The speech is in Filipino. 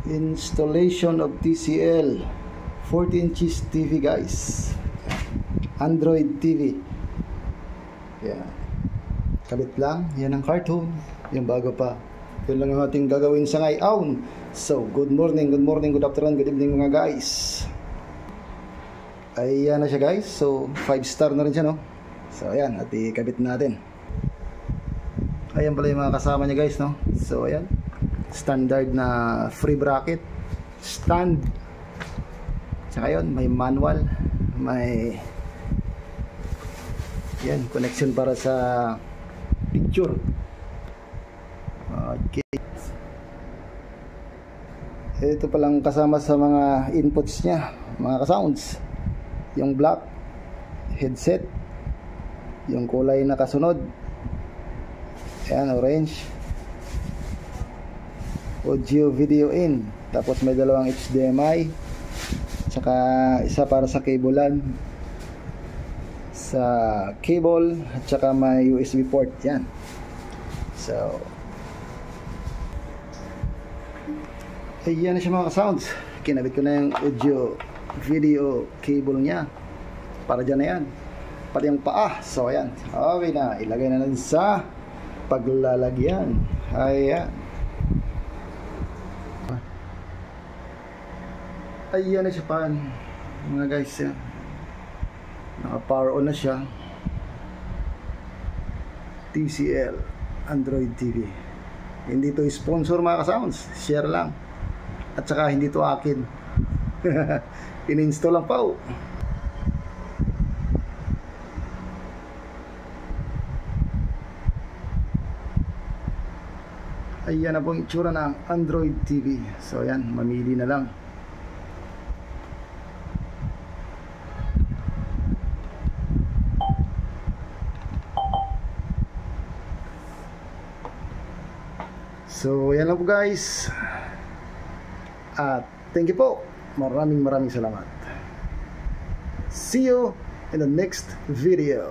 Installation of TCL 14 inches TV guys, Android TV. Yan, kabit lang, yan ang cartoon, yung bago pa. Yun lang ang ating gagawin sa ngayon. So good morning, good afternoon, good evening mga guys. Ayan na siya guys. So 5-star na rin siya, no? So ayan, at ikabit natin. Ayan pala yung mga kasama niya guys, no? So ayan, standard na free bracket stand. Tsaka yun, may manual, may yan, connection para sa picture. Okay, ito palang kasama sa mga inputs nya, mga ka-sounds. Yung black headset, yung kulay na kasunod, ayan, orange, audio video in, tapos may dalawang HDMI, tsaka isa para sa cablean, sa cable, at tsaka may USB port. Yan. So ayan na siya mga sounds. Kinabit ko na yung audio video cable nya para dyan na yan, pati yung paa. So ayan, okay na, ilagay na natin sa paglalagyan. Ayan, ayan na siya pa mga guys. Yan, naka power on na siya. TCL Android TV. Hindi to sponsor mga ka-sounds, share lang. At saka hindi to akin. In-install lang pa. Ayan na pong itsura ng Android TV. So ayan, mamili na lang. So yan lang po guys. At thank you po. Maraming salamat. See you in the next video.